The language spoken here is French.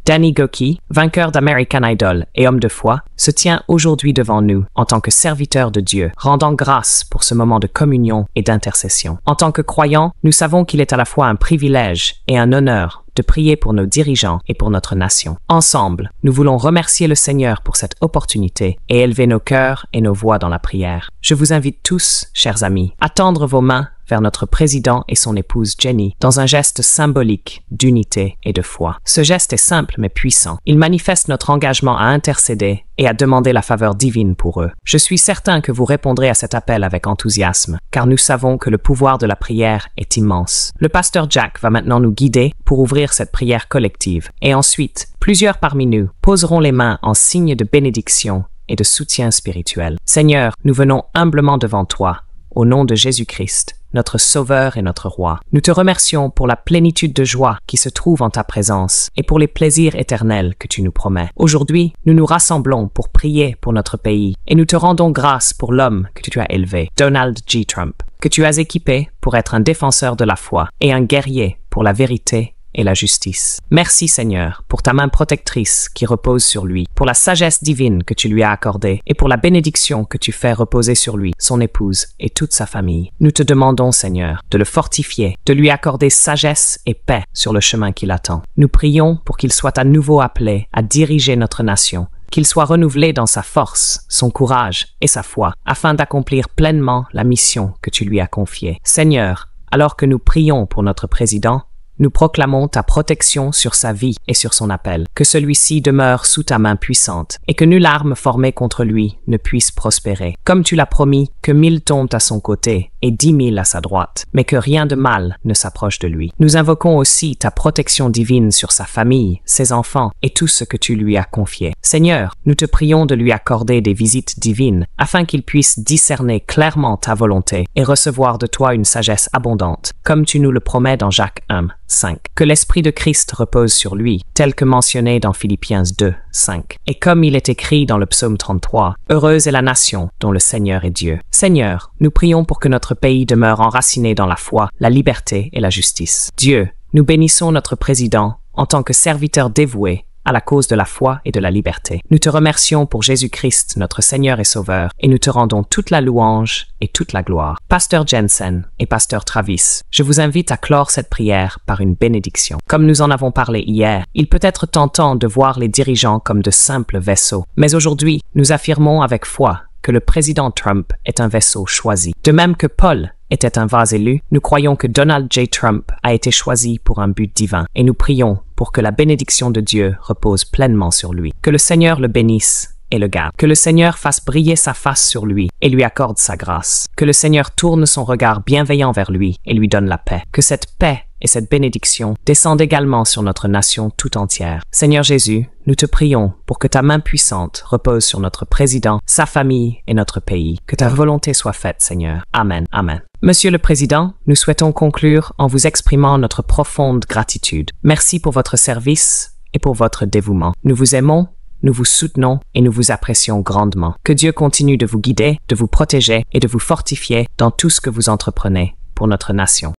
Danny Gokey, vainqueur d'American Idol et homme de foi, se tient aujourd'hui devant nous en tant que serviteur de Dieu, rendant grâce pour ce moment de communion et d'intercession. En tant que croyants, nous savons qu'il est à la fois un privilège et un honneur de prier pour nos dirigeants et pour notre nation. Ensemble, nous voulons remercier le Seigneur pour cette opportunité et élever nos cœurs et nos voix dans la prière. Je vous invite tous, chers amis, à tendre vos mains vers notre président et son épouse Jenny dans un geste symbolique d'unité et de foi. Ce geste est simple mais puissant. Il manifeste notre engagement à intercéder et à demander la faveur divine pour eux. Je suis certain que vous répondrez à cet appel avec enthousiasme, car nous savons que le pouvoir de la prière est immense. Le pasteur Jack va maintenant nous guider pour ouvrir cette prière collective. Et ensuite, plusieurs parmi nous poseront les mains en signe de bénédiction et de soutien spirituel. Seigneur, nous venons humblement devant toi, au nom de Jésus-Christ, notre Sauveur et notre Roi. Nous te remercions pour la plénitude de joie qui se trouve en ta présence et pour les plaisirs éternels que tu nous promets. Aujourd'hui, nous nous rassemblons pour prier pour notre pays et nous te rendons grâce pour l'homme que tu as élevé, Donald J. Trump, que tu as équipé pour être un défenseur de la foi et un guerrier pour la vérité et la justice. Merci Seigneur pour ta main protectrice qui repose sur lui, pour la sagesse divine que tu lui as accordée et pour la bénédiction que tu fais reposer sur lui, son épouse et toute sa famille. Nous te demandons Seigneur de le fortifier, de lui accorder sagesse et paix sur le chemin qui l'attend. Nous prions pour qu'il soit à nouveau appelé à diriger notre nation, qu'il soit renouvelé dans sa force, son courage et sa foi, afin d'accomplir pleinement la mission que tu lui as confiée. Seigneur, alors que nous prions pour notre président, nous proclamons ta protection sur sa vie et sur son appel, que celui-ci demeure sous ta main puissante et que nulle arme formée contre lui ne puisse prospérer. Comme tu l'as promis, que 1000 tombent à son côté et 10 000 à sa droite, mais que rien de mal ne s'approche de lui. Nous invoquons aussi ta protection divine sur sa famille, ses enfants et tout ce que tu lui as confié. Seigneur, nous te prions de lui accorder des visites divines afin qu'il puisse discerner clairement ta volonté et recevoir de toi une sagesse abondante, comme tu nous le promets dans Jacques 1. 5. Que l'Esprit de Christ repose sur lui, tel que mentionné dans Philippiens 2, 5. Et comme il est écrit dans le psaume 33, « Heureuse est la nation dont le Seigneur est Dieu. » Seigneur, nous prions pour que notre pays demeure enraciné dans la foi, la liberté et la justice. Dieu, nous bénissons notre président en tant que serviteur dévoué à la cause de la foi et de la liberté. Nous te remercions pour Jésus-Christ, notre Seigneur et Sauveur, et nous te rendons toute la louange et toute la gloire. Pasteur Jensen et Pasteur Travis, je vous invite à clore cette prière par une bénédiction. Comme nous en avons parlé hier, il peut être tentant de voir les dirigeants comme de simples vaisseaux, mais aujourd'hui, nous affirmons avec foi que le président Trump est un vaisseau choisi. De même que Paul était un vase élu, nous croyons que Donald J. Trump a été choisi pour un but divin et nous prions pour que la bénédiction de Dieu repose pleinement sur lui. Que le Seigneur le bénisse et le garde. Que le Seigneur fasse briller sa face sur lui et lui accorde sa grâce. Que le Seigneur tourne son regard bienveillant vers lui et lui donne la paix. Que cette paix et cette bénédiction descendent également sur notre nation tout entière. Seigneur Jésus, nous te prions pour que ta main puissante repose sur notre président, sa famille et notre pays. Que ta volonté soit faite, Seigneur. Amen. Amen. Monsieur le Président, nous souhaitons conclure en vous exprimant notre profonde gratitude. Merci pour votre service et pour votre dévouement. Nous vous aimons, nous vous soutenons et nous vous apprécions grandement. Que Dieu continue de vous guider, de vous protéger et de vous fortifier dans tout ce que vous entreprenez pour notre nation.